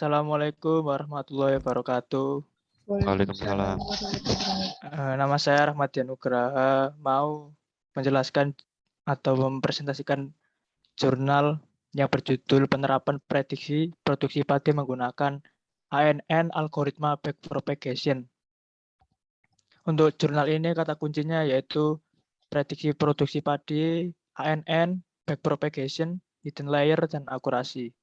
Assalamualaikum warahmatullahi wabarakatuh. Waalaikumsalam. Nama saya Rahmat Nugraha, mau menjelaskan atau mempresentasikan jurnal yang berjudul Penerapan Prediksi Produksi Padi Menggunakan ANN Algoritma Backpropagation. Untuk jurnal ini kata kuncinya yaitu prediksi produksi padi, ANN, backpropagation, hidden layer, dan akurasi.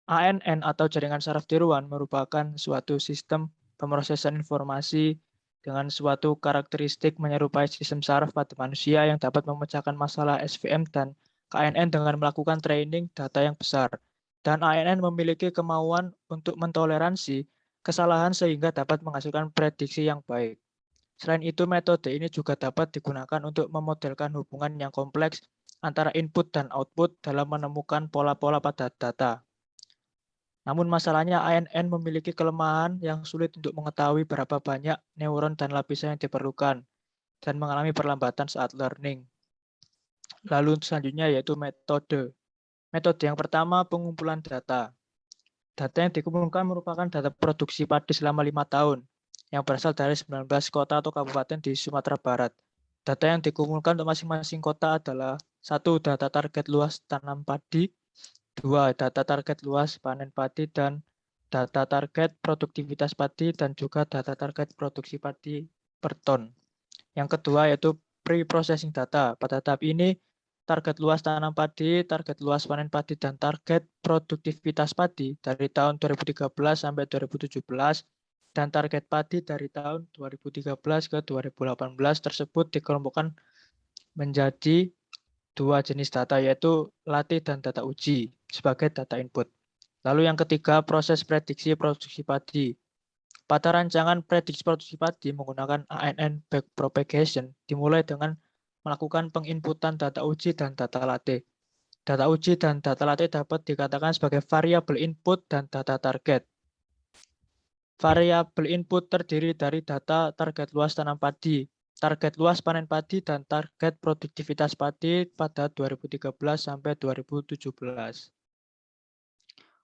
ANN atau jaringan saraf tiruan merupakan suatu sistem pemrosesan informasi dengan suatu karakteristik menyerupai sistem saraf pada manusia yang dapat memecahkan masalah SVM dan KNN dengan melakukan training data yang besar. Dan ANN memiliki kemauan untuk mentoleransi kesalahan sehingga dapat menghasilkan prediksi yang baik. Selain itu, metode ini juga dapat digunakan untuk memodelkan hubungan yang kompleks antara input dan output dalam menemukan pola-pola pada data. Namun masalahnya ANN memiliki kelemahan yang sulit untuk mengetahui berapa banyak neuron dan lapisan yang diperlukan dan mengalami perlambatan saat learning. Lalu selanjutnya yaitu metode. Metode yang pertama pengumpulan data. Data yang dikumpulkan merupakan data produksi padi selama 5 tahun yang berasal dari 19 kota atau kabupaten di Sumatera Barat. Data yang dikumpulkan untuk masing-masing kota adalah 1. Data target luas tanam padi, 2. Data target luas panen padi dan data target produktivitas padi dan juga data target produksi padi per ton. Yang kedua yaitu pre-processing data. Pada tahap ini target luas tanam padi, target luas panen padi, dan target produktivitas padi dari tahun 2013 sampai 2017 dan target padi dari tahun 2013 ke 2018 tersebut dikelompokkan menjadi 2 jenis data yaitu latih dan data uji sebagai data input. Lalu yang ketiga proses prediksi produksi padi. Pada rancangan prediksi produksi padi menggunakan ANN backpropagation dimulai dengan melakukan penginputan data uji dan data latih. Data uji dan data latih dapat dikatakan sebagai variabel input dan data target. Variabel input terdiri dari data target luas tanam padi, target luas panen padi, dan target produktivitas padi pada 2013 sampai 2017.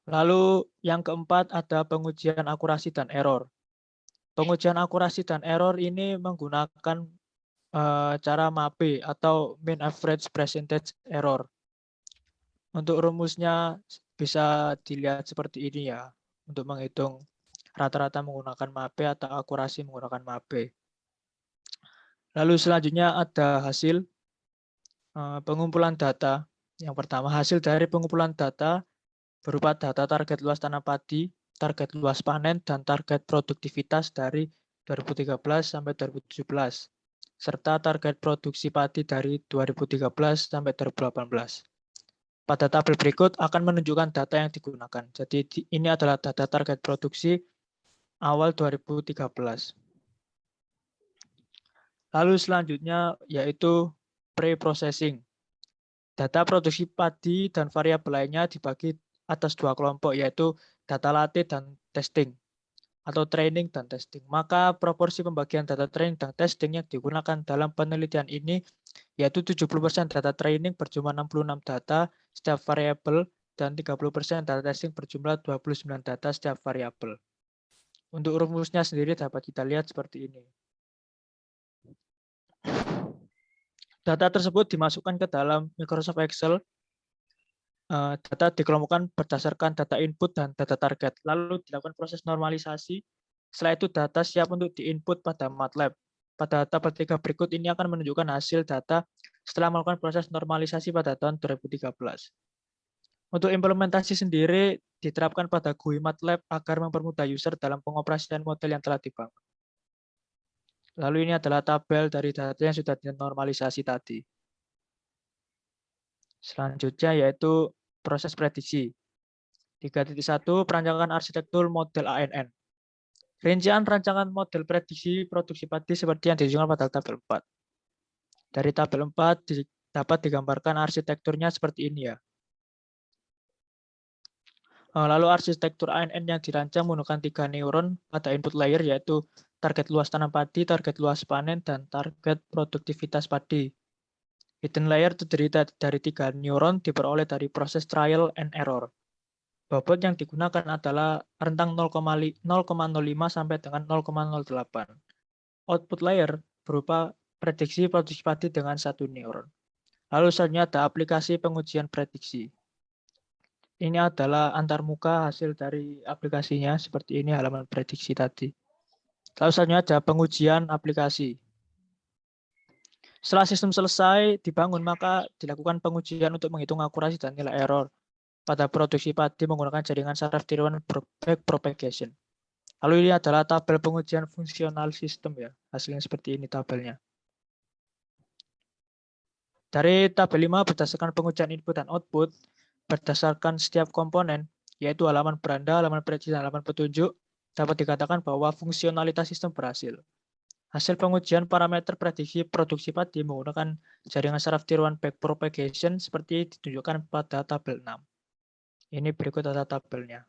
Lalu yang keempat ada pengujian akurasi dan error. Pengujian akurasi dan error ini menggunakan cara MAPE atau Mean Average Percentage Error. Untuk rumusnya bisa dilihat seperti ini ya, untuk menghitung rata-rata menggunakan MAPE atau akurasi menggunakan MAPE. Lalu selanjutnya ada hasil pengumpulan data. Yang pertama, hasil dari pengumpulan data berupa data target luas tanam padi, target luas panen, dan target produktivitas dari 2013 sampai 2017, serta target produksi padi dari 2013 sampai 2018. Pada tabel berikut akan menunjukkan data yang digunakan. Jadi ini adalah data target produksi awal 2013. Lalu selanjutnya yaitu pre-processing. Data produksi padi dan variabel lainnya dibagi atas 2 kelompok yaitu data latih dan testing atau training dan testing. Maka proporsi pembagian data training dan testing yang digunakan dalam penelitian ini yaitu 70% data training berjumlah 66 data setiap variabel dan 30% data testing berjumlah 29 data setiap variabel. Untuk rumusnya sendiri dapat kita lihat seperti ini. Data tersebut dimasukkan ke dalam Microsoft Excel. Data dikelompokkan berdasarkan data input dan data target. Lalu dilakukan proses normalisasi. Setelah itu data siap untuk diinput pada MATLAB. Pada tabel 3 berikut ini akan menunjukkan hasil data setelah melakukan proses normalisasi pada tahun 2013. Untuk implementasi sendiri diterapkan pada GUI MATLAB agar mempermudah user dalam pengoperasian model yang telah dibangun. Lalu ini adalah tabel dari data yang sudah dinormalisasi tadi. Selanjutnya yaitu proses prediksi. 3.1 Perancangan arsitektur model ANN. Rincian rancangan model prediksi produksi padi seperti yang ditunjukkan pada tabel 4. Dari tabel 4 dapat digambarkan arsitekturnya seperti ini ya. Lalu arsitektur ANN yang dirancang menggunakan 3 neuron pada input layer yaitu target luas tanam padi, target luas panen, dan target produktivitas padi. Hidden layer terdiri dari 3 neuron diperoleh dari proses trial and error. Bobot yang digunakan adalah rentang 0,05 sampai dengan 0,08. Output layer berupa prediksi produksi padi dengan satu neuron. Lalu selanjutnya ada aplikasi pengujian prediksi. Ini adalah antarmuka hasil dari aplikasinya, seperti ini halaman prediksi tadi. Lalu selanjutnya ada pengujian aplikasi. Setelah sistem selesai dibangun, maka dilakukan pengujian untuk menghitung akurasi dan nilai error pada produksi padi menggunakan jaringan saraf tiruan backpropagation. Lalu ini adalah tabel pengujian fungsional sistem ya. Hasilnya seperti ini tabelnya. Dari tabel 5 berdasarkan pengujian input dan output, berdasarkan setiap komponen, yaitu halaman beranda, halaman prediksi, dan halaman petunjuk, dapat dikatakan bahwa fungsionalitas sistem berhasil. Hasil pengujian parameter prediksi produksi padi menggunakan jaringan saraf tiruan backpropagation seperti ditunjukkan pada tabel 6. Ini berikut data tabelnya.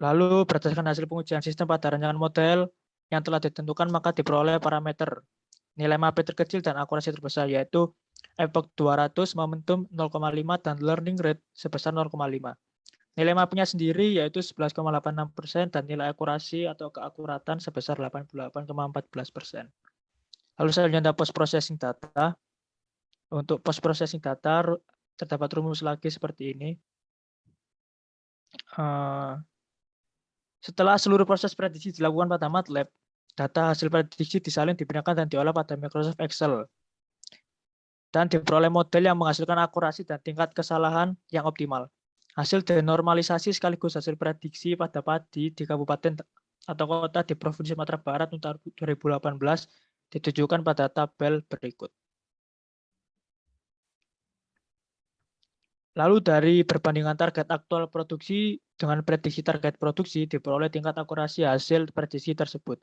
Lalu berdasarkan hasil pengujian sistem pada rancangan model yang telah ditentukan, maka diperoleh parameter nilai MAP terkecil dan akurasi terbesar, yaitu epoch 200, momentum 0,5, dan learning rate sebesar 0,5. Nilai MAP-nya sendiri yaitu 11,86% dan nilai akurasi atau keakuratan sebesar 88,14%. Lalu selanjutnya ada post processing data. Untuk post processing data terdapat rumus lagi seperti ini. Setelah seluruh proses prediksi dilakukan pada MATLAB, data hasil prediksi disalin, dipindahkan, dan diolah pada Microsoft Excel. Dan diperoleh model yang menghasilkan akurasi dan tingkat kesalahan yang optimal. Hasil denormalisasi sekaligus hasil prediksi pada padi di kabupaten atau kota di Provinsi Sumatera Barat untuk 2018 ditunjukkan pada tabel berikut. Lalu dari perbandingan target aktual produksi dengan prediksi target produksi diperoleh tingkat akurasi hasil prediksi tersebut.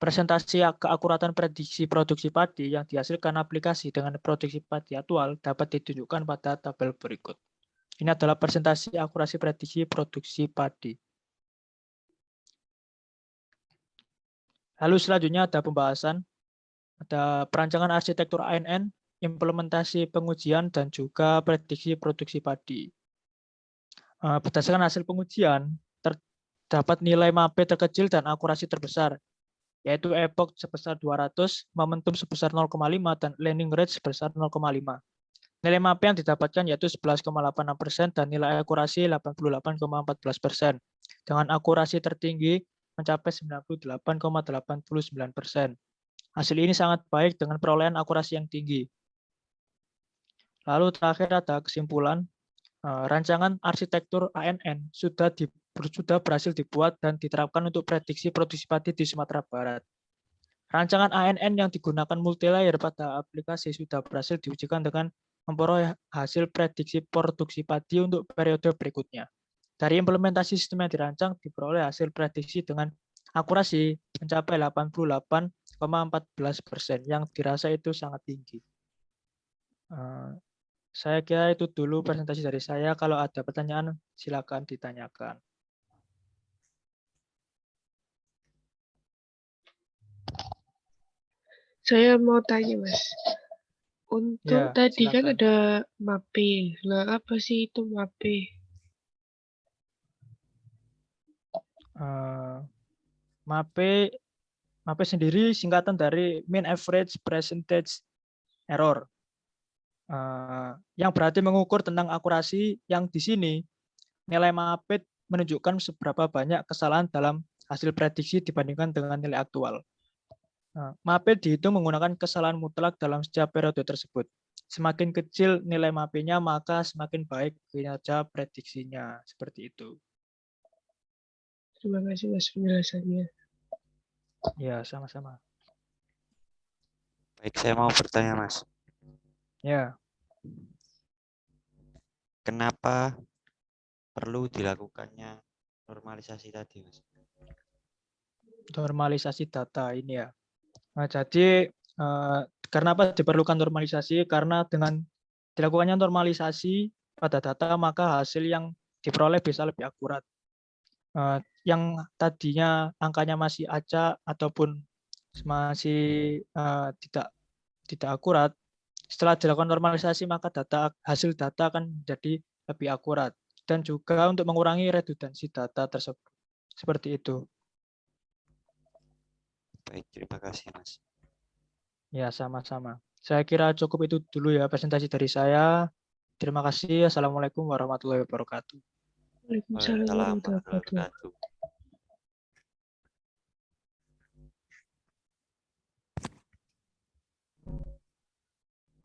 Presentasi keakuratan prediksi produksi padi yang dihasilkan aplikasi dengan produksi padi aktual dapat ditunjukkan pada tabel berikut. Ini adalah presentasi akurasi prediksi produksi padi. Lalu selanjutnya ada pembahasan, ada perancangan arsitektur ANN, implementasi pengujian, dan juga prediksi produksi padi. Berdasarkan hasil pengujian, terdapat nilai MAP terkecil dan akurasi terbesar, yaitu epoch sebesar 200, momentum sebesar 0,5, dan learning rate sebesar 0,5. Nilai MAP yang didapatkan yaitu 11,86% dan nilai akurasi 88,14%. Dengan akurasi tertinggi mencapai 98,89%. Hasil ini sangat baik dengan perolehan akurasi yang tinggi. Lalu terakhir ada kesimpulan. Rancangan arsitektur ANN sudah berhasil dibuat dan diterapkan untuk prediksi produksi padi di Sumatera Barat. Rancangan ANN yang digunakan multilayer pada aplikasi sudah berhasil diujikan dengan memperoleh hasil prediksi produksi padi untuk periode berikutnya. Dari implementasi sistem yang dirancang diperoleh hasil prediksi dengan akurasi mencapai 88,14%, yang dirasa itu sangat tinggi. Saya kira itu dulu presentasi dari saya. Kalau ada pertanyaan silakan ditanyakan. Saya mau tanya, Mas. Untuk Ya, tadi kan silakan. ada MAPE. Lah, apa sih itu MAPE? MAPE sendiri singkatan dari mean average percentage error, yang berarti mengukur tentang akurasi, yang di sini nilai MAPE menunjukkan seberapa banyak kesalahan dalam hasil prediksi dibandingkan dengan nilai aktual. MAPE dihitung menggunakan kesalahan mutlak dalam setiap periode tersebut. Semakin kecil nilai MAPE-nya, maka semakin baik kinerja prediksinya. Seperti itu. Terima kasih, Mas, penjelasannya. Ya, sama-sama. Baik, saya mau bertanya, Mas. Ya. Kenapa perlu dilakukannya normalisasi tadi, Mas? Normalisasi data ini ya. Nah, jadi kenapa diperlukan normalisasi? Karena dengan dilakukannya normalisasi pada data, maka hasil yang diperoleh bisa lebih akurat. Yang tadinya angkanya masih acak ataupun masih tidak akurat, Setelah dilakukan normalisasi, maka hasil data akan menjadi lebih akurat dan juga untuk mengurangi redundansi data tersebut. Seperti itu. Baik, terima kasih Mas. Ya, sama-sama. Saya kira cukup itu dulu ya presentasi dari saya. Terima kasih. Assalamualaikum warahmatullahi wabarakatuh. Waalaikumsalam Waalaikumsalam warahmatullahi warahmatullahi wabarakatuh. wabarakatuh.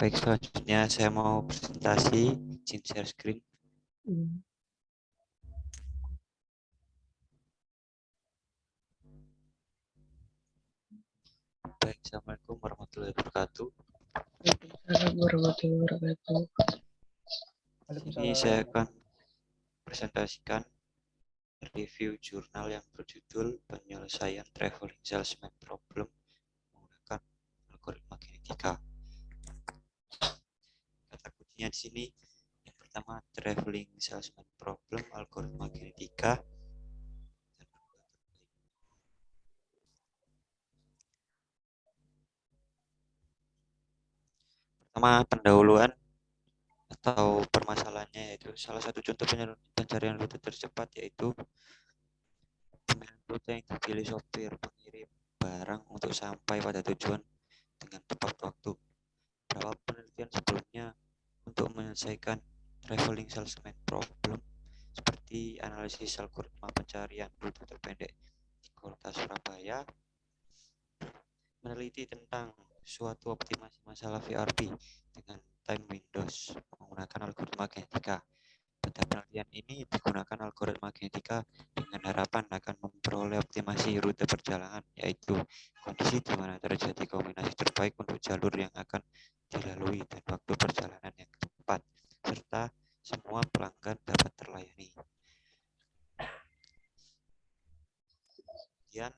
Baik, selanjutnya saya mau presentasi, izin share screen. Hmm. Baik, Assalamualaikum warahmatullahi wabarakatuh. Waalaikumsalam warahmatullahi wabarakatuh. Ini saya akan presentasikan review jurnal yang berjudul Penyelesaian Traveling Salesman Problem menggunakan algoritma genetika. Kata kuncinya di sini yang pertama Traveling Salesman Problem algoritma genetika. Pertama, pendahuluan atau permasalahannya, yaitu salah satu contoh pencarian rute tercepat yaitu pemilihan rute yang dipilih sopir pengirim barang untuk sampai pada tujuan dengan tepat waktu. Beberapa penelitian sebelumnya untuk menyelesaikan traveling salesman problem seperti analisis algoritma pencarian rute terpendek di kota Surabaya meneliti tentang suatu optimasi masalah VRP dengan time windows menggunakan algoritma genetika. Pada penelitian ini digunakan algoritma genetika dengan harapan akan memperoleh optimasi rute perjalanan, yaitu kondisi di mana terjadi kombinasi terbaik untuk jalur yang akan dilalui dan waktu perjalanan yang tepat, serta semua pelanggan dapat terlayani. Kemudian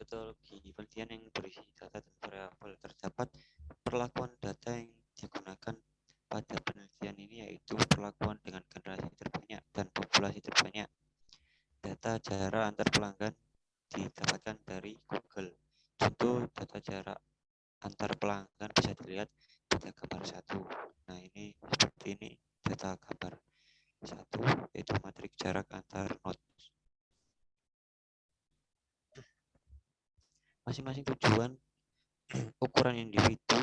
metodologi penelitian yang berisi data dan variabel terdapat perlakuan data yang digunakan pada penelitian ini yaitu perlakuan dengan generasi terbanyak dan populasi terbanyak. Data jarak antar pelanggan didapatkan dari Google. Contoh data jarak antar pelanggan bisa dilihat pada gambar 1. Nah, ini seperti ini data gambar 1 yaitu matrik jarak antar node. Masing-masing tujuan, ukuran individu,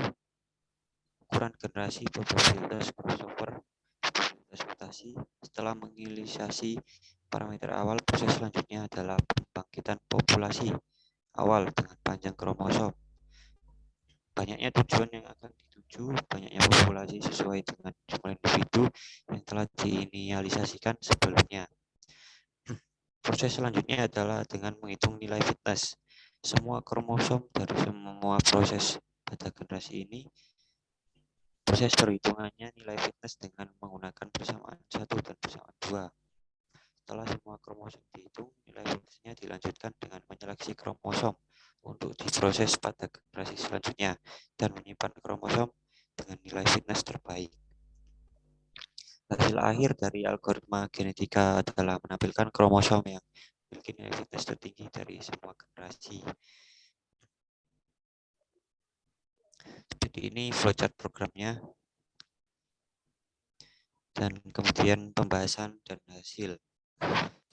ukuran generasi, probabilitas crossover, probabilitas mutasi. Setelah menginisiasi parameter awal, proses selanjutnya adalah pembangkitan populasi awal dengan panjang kromosom. Banyaknya tujuan yang akan dituju, banyaknya populasi sesuai dengan jumlah individu yang telah diinisialisasikan sebelumnya. Proses selanjutnya adalah dengan menghitung nilai fitness. Semua kromosom dari semua proses pada generasi ini, proses perhitungannya nilai fitness dengan menggunakan persamaan 1 dan persamaan 2. Setelah semua kromosom dihitung, nilai fitnessnya dilanjutkan dengan menyeleksi kromosom untuk diproses pada generasi selanjutnya dan menyimpan kromosom dengan nilai fitness terbaik. Hasil akhir dari algoritma genetika adalah menampilkan kromosom yang memiliki nilai fitness tertinggi dari semua generasi. Jadi ini flowchart programnya dan kemudian pembahasan dan hasil.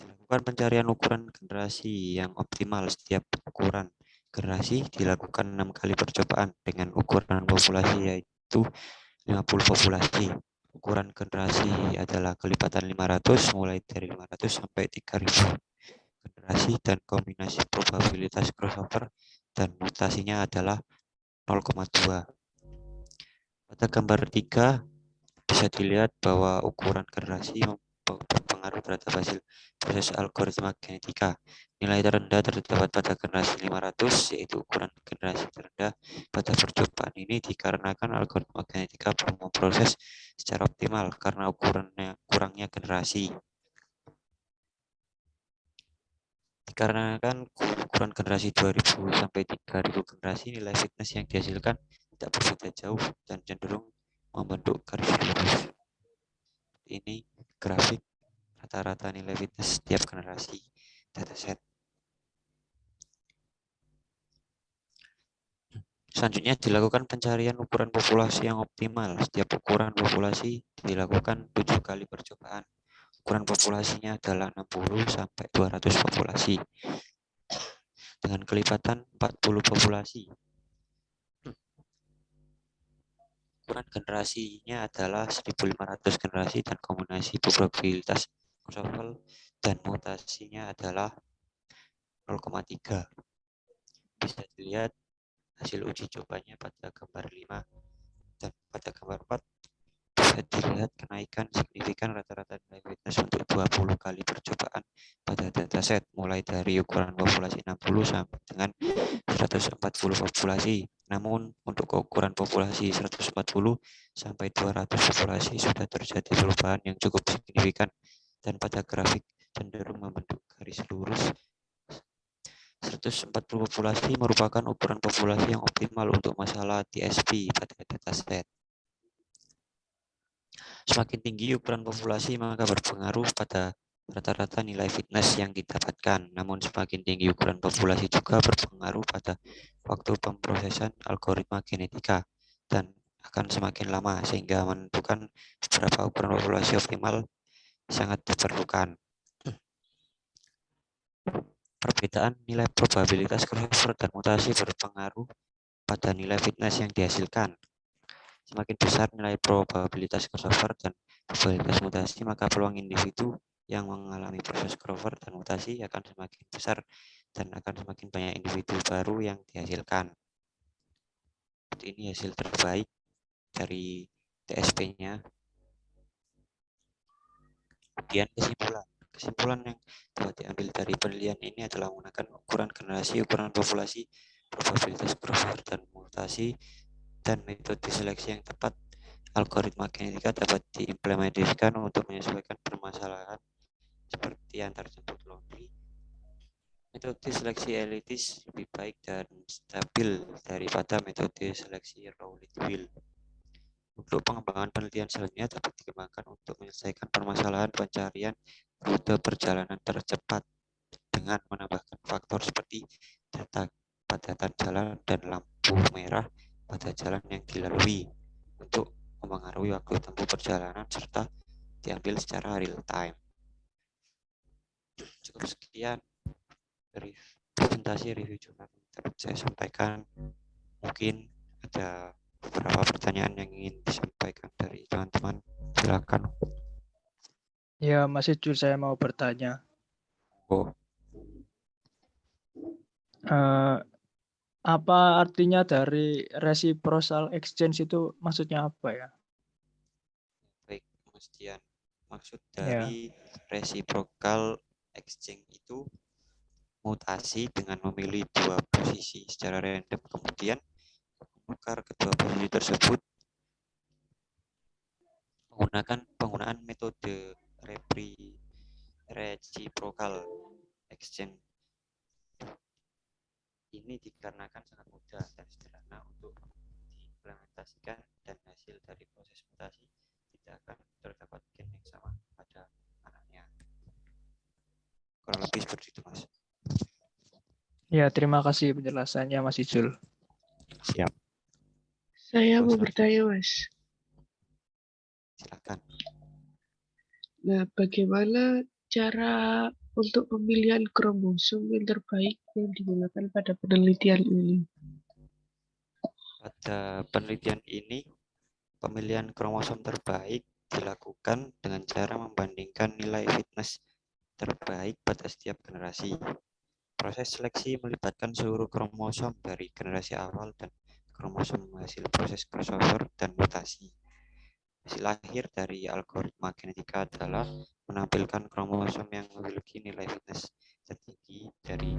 Dilakukan pencarian ukuran generasi yang optimal. Setiap ukuran generasi dilakukan 6 kali percobaan dengan ukuran populasi yaitu 50 populasi. Ukuran generasi adalah kelipatan 500 mulai dari 500 sampai 3000 generasi dan kombinasi probabilitas crossover dan mutasinya adalah 0,2. Pada gambar 3 bisa dilihat bahwa ukuran generasi berpengaruh terhadap hasil proses algoritma genetika. Nilai terendah terdapat pada generasi 500, yaitu ukuran generasi terendah pada percobaan ini dikarenakan algoritma genetika belum memproses secara optimal karena kurangnya generasi. Dikarenakan ukuran generasi 2000 sampai 3000 generasi, nilai fitness yang dihasilkan tidak berbeda jauh dan cenderung membentuk garis lurus. Ini grafik rata-rata nilai fitness setiap generasi dataset. Selanjutnya dilakukan pencarian ukuran populasi yang optimal. Setiap ukuran populasi dilakukan 7 kali percobaan. Ukuran populasinya adalah 60 sampai 200 populasi dengan kelipatan 40 populasi. Ukuran generasinya adalah 1500 generasi dan kombinasi probabilitas crossover dan mutasinya adalah 0,3. Bisa dilihat hasil uji cobanya pada gambar 5 dan pada gambar 4 bisa dilihat kenaikan signifikan rata-rata nilai fitness untuk 20 kali percobaan pada dataset mulai dari ukuran populasi 60 sampai dengan 140 populasi. Namun untuk ukuran populasi 140 sampai 200 populasi sudah terjadi perubahan yang cukup signifikan dan pada grafik cenderung membentuk garis lurus. 140 populasi merupakan ukuran populasi yang optimal untuk masalah TSP pada dataset. Semakin tinggi ukuran populasi maka berpengaruh pada rata-rata nilai fitness yang didapatkan. Namun semakin tinggi ukuran populasi juga berpengaruh pada waktu pemrosesan algoritma genetika dan akan semakin lama sehingga menentukan beberapa ukuran populasi optimal sangat diperlukan. Perbedaan nilai probabilitas crossover dan mutasi berpengaruh pada nilai fitness yang dihasilkan. Semakin besar nilai probabilitas crossover dan probabilitas mutasi, maka peluang individu yang mengalami proses crossover dan mutasi akan semakin besar dan akan semakin banyak individu baru yang dihasilkan. Seperti ini hasil terbaik dari TSP-nya. Kemudian kesimpulan yang dapat diambil dari penelitian ini adalah menggunakan ukuran generasi, ukuran populasi, probabilitas crossover dan mutasi, dan metode seleksi yang tepat. Algoritma genetika dapat diimplementasikan untuk menyesuaikan permasalahan seperti yang terjemput laundry. Metode seleksi elitis lebih baik dan stabil daripada metode seleksi Rowlett-Will. Untuk pengembangan penelitian selanjutnya dapat dikembangkan untuk menyelesaikan permasalahan pencarian rute perjalanan tercepat dengan menambahkan faktor seperti data padatan jalan dan lampu merah pada jalan yang dilalui untuk mempengaruhi waktu tempuh perjalanan serta diambil secara real time. Cukup sekian dari presentasi review jurnal yang dapat saya sampaikan. Mungkin ada beberapa pertanyaan yang ingin disampaikan dari teman-teman. Silakan. Ya, Mas Ijul, saya mau bertanya. Oh, Apa artinya dari reciprocal exchange itu maksudnya apa ya? baik, Mas Dian. Maksud Ya. dari reciprocal exchange itu mutasi dengan memilih dua posisi secara random, kemudian menukar kedua posisi tersebut menggunakan penggunaan metode reciprocal exchange. Ini dikarenakan sangat mudah dan sederhana untuk diimplementasikan dan hasil dari proses mutasi tidak akan terdapat gen yang sama pada anaknya. Kurang lebih seperti itu, Mas. Ya, terima kasih penjelasannya, Mas Ijul. Siap. Saya mau Selanjutnya. bertanya, Mas. Silakan. Nah, bagaimana cara untuk pemilihan kromosom yang terbaik yang digunakan pada penelitian ini? Pada penelitian ini, pemilihan kromosom terbaik dilakukan dengan cara membandingkan nilai fitness terbaik pada setiap generasi. Proses seleksi melibatkan seluruh kromosom dari generasi awal dan kromosom hasil proses crossover dan mutasi. Hasil akhir dari algoritma genetika adalah menampilkan kromosom yang memiliki nilai fitness tertinggi dari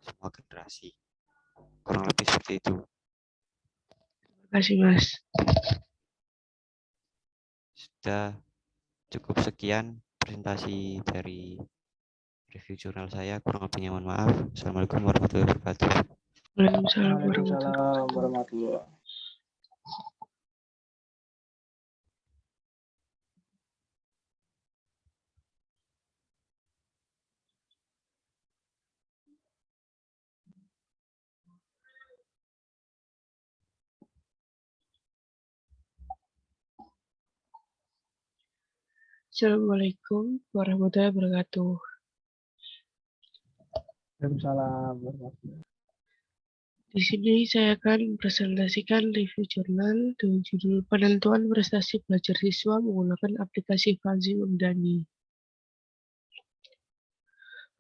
semua generasi. Kurang lebih seperti itu. Terima kasih, Mas. Sudah cukup sekian presentasi dari review jurnal saya. Kurang lebihnya mohon maaf. Assalamualaikum warahmatullahi wabarakatuh. Waalaikumsalam warahmatullahi Waalaikumsalam wabarakatuh. warahmatullahi Assalamualaikum warahmatullahi wabarakatuh. Waalaikumsalam. Di sini saya akan presentasikan review jurnal dengan judul Penentuan Prestasi Belajar Siswa Menggunakan Aplikasi Fuzzy Memdani.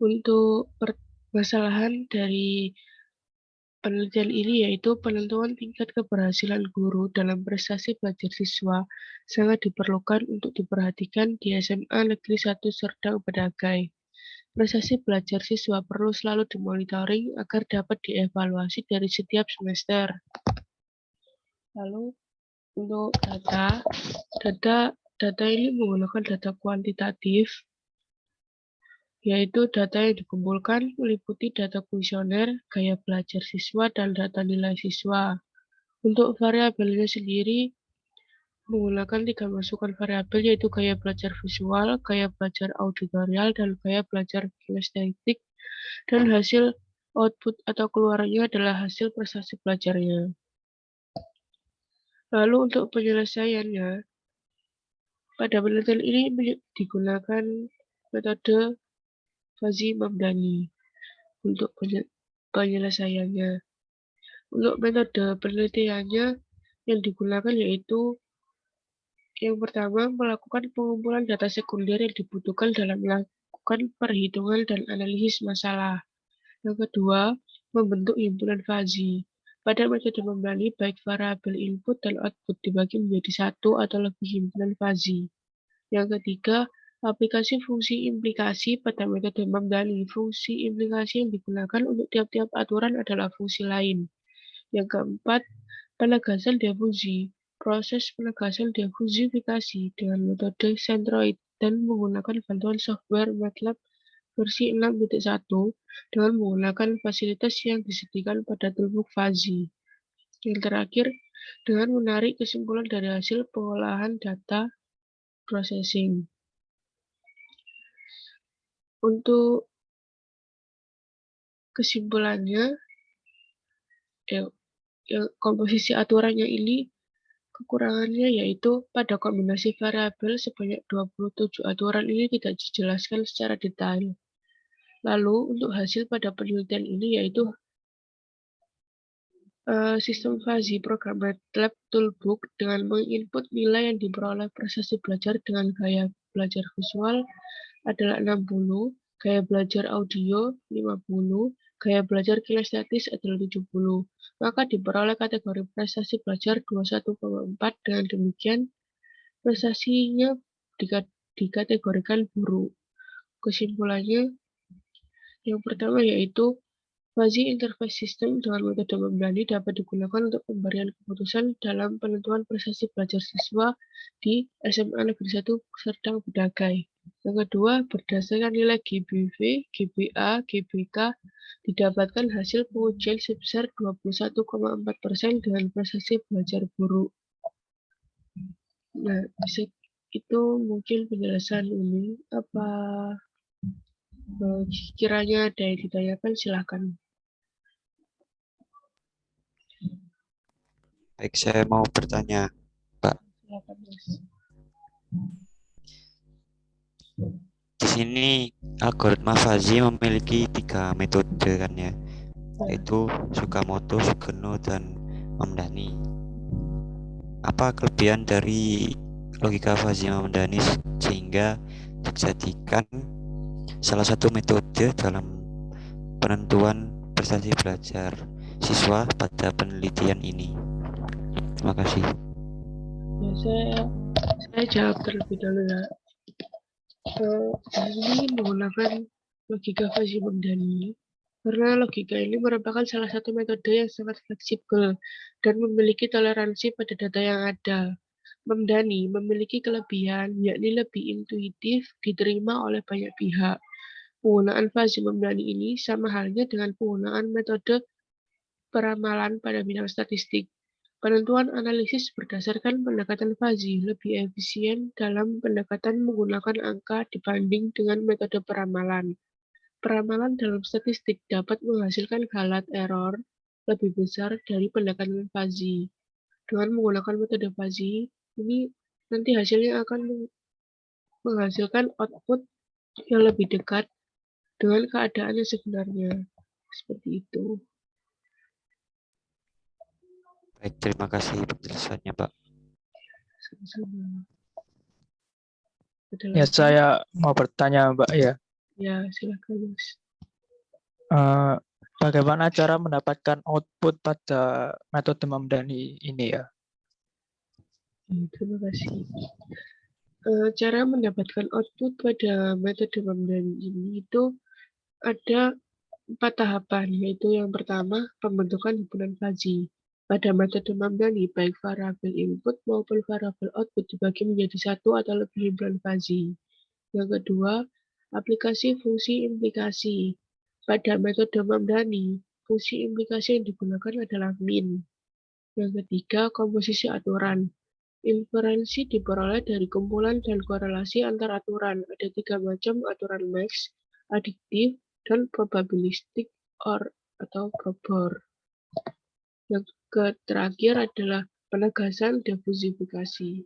Untuk permasalahan dari penelitian ini yaitu penentuan tingkat keberhasilan guru dalam prestasi belajar siswa sangat diperlukan untuk diperhatikan di SMA Negeri 1 Serdang Bedagai. Prestasi belajar siswa perlu selalu dimonitoring agar dapat dievaluasi dari setiap semester. Lalu untuk data ini menggunakan data kuantitatif, yaitu data yang dikumpulkan meliputi data kuesioner, gaya belajar siswa, dan data nilai siswa. Untuk variabelnya sendiri, menggunakan 3 masukan variabel yaitu gaya belajar visual, gaya belajar auditorial, dan gaya belajar kinestetik, dan hasil output atau keluarannya adalah hasil prestasi belajarnya. Lalu untuk penyelesaiannya, pada penelitian ini digunakan metode Fuzzy Memdani untuk penyelesaiannya. Untuk metode penelitiannya yang digunakan yaitu yang pertama, melakukan pengumpulan data sekunder yang dibutuhkan dalam melakukan perhitungan dan analisis masalah. Yang kedua, membentuk himpunan fuzzy. Pada metode Memdani, baik variabel input dan output dibagi menjadi satu atau lebih himpunan fuzzy. Yang ketiga, aplikasi fungsi implikasi pada metode Memdani. Fungsi implikasi yang digunakan untuk tiap-tiap aturan adalah fungsi lain. Yang keempat, penegasan difusi. Proses penegasan difusifikasi dengan metode Centroid dan menggunakan bantuan software MATLAB versi 6.1 dengan menggunakan fasilitas yang disediakan pada toolbox fuzzy. Yang terakhir, dengan menarik kesimpulan dari hasil pengolahan data processing. Untuk kesimpulannya, komposisi aturannya ini kekurangannya yaitu pada kombinasi variabel sebanyak 27 aturan ini tidak dijelaskan secara detail. Lalu untuk hasil pada penelitian ini yaitu sistem fuzzy program MATLAB Toolbook dengan menginput nilai yang diperoleh prestasi belajar dengan gaya belajar visual adalah 60, gaya belajar audio 50, gaya belajar kinestetis adalah 70. Maka diperoleh kategori prestasi belajar 21,4. Dengan demikian, prestasinya dikategorikan buruk. Kesimpulannya, yang pertama yaitu Fuzzy Interface System dengan metode Memdani dapat digunakan untuk pemberian keputusan dalam penentuan prestasi belajar siswa di SMA Negeri 1 Serdang Bedagai. Yang kedua, berdasarkan nilai GBV, GBA, GBK, didapatkan hasil pengujian sebesar 21,4% dengan prestasi belajar buruk. Nah, itu mungkin penjelasan ini. Apa kiranya ada yang ditanyakan, silakan. Baik, saya mau bertanya, Pak. Silakan, Mas. Di sini algoritma fuzzy memiliki 3 metode kan ya, yaitu Tsukamoto, Sugeno, dan Memdani. Apa kelebihan dari logika fuzzy Memdani sehingga dijadikan salah satu metode dalam penentuan prestasi belajar siswa pada penelitian ini? Terima kasih. Ya, saya jawab terlebih dahulu ya. Ini menggunakan logika fuzzy Memdani karena logika ini merupakan salah satu metode yang sangat fleksibel dan memiliki toleransi pada data yang ada. Memdani memiliki kelebihan yakni lebih intuitif diterima oleh banyak pihak. Penggunaan fuzzy Memdani ini sama halnya dengan penggunaan metode peramalan pada bidang statistik. Penentuan analisis berdasarkan pendekatan fuzzy lebih efisien dalam pendekatan menggunakan angka dibanding dengan metode peramalan. Peramalan dalam statistik dapat menghasilkan galat error lebih besar dari pendekatan fuzzy. Dengan menggunakan metode fuzzy, ini nanti hasilnya akan menghasilkan output yang lebih dekat dengan keadaan yang sebenarnya. Seperti itu. Baik, terima kasih penjelasannya, Pak. Sama-sama. Ada Ya, lagi? saya mau bertanya, Mbak ya. Ya, silakan, Mas. Bagaimana cara mendapatkan output pada metode Mamdani ini ya? Terima kasih. Cara mendapatkan output pada metode Mamdani ini itu ada 4 tahapan, yaitu yang pertama, pembentukan himpunan fuzzy. Pada metode Mamdani, baik variabel input maupun variabel output dibagi menjadi satu atau lebih himpunan fuzzy. Yang kedua, aplikasi fungsi implikasi. Pada metode Mamdani, fungsi implikasi yang digunakan adalah min. Yang ketiga, komposisi aturan. Inferensi diperoleh dari kumpulan dan korelasi antar aturan. Ada 3 macam aturan max, adiktif, dan probabilistik atau probor. Yang terakhir adalah penegasan difusifikasi.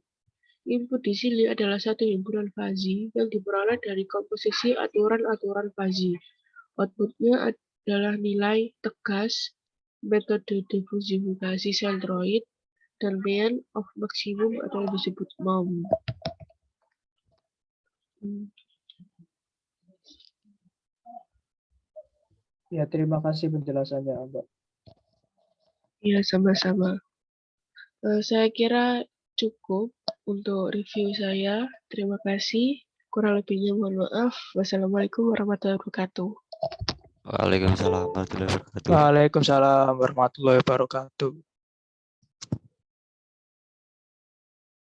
Input di sini adalah satu himpunan fuzzy yang diperoleh dari komposisi aturan-aturan fuzzy. Outputnya adalah nilai tegas, metode difusifikasi centroid, dan mean of maximum atau yang disebut MOM. Ya, terima kasih penjelasannya, Mbak. Ya, sama-sama. Saya kira cukup untuk review saya. Terima kasih. Kurang lebihnya mohon maaf. Wassalamualaikum warahmatullahi wabarakatuh. Waalaikumsalam warahmatullahi wabarakatuh. Waalaikumsalam warahmatullahi wabarakatuh.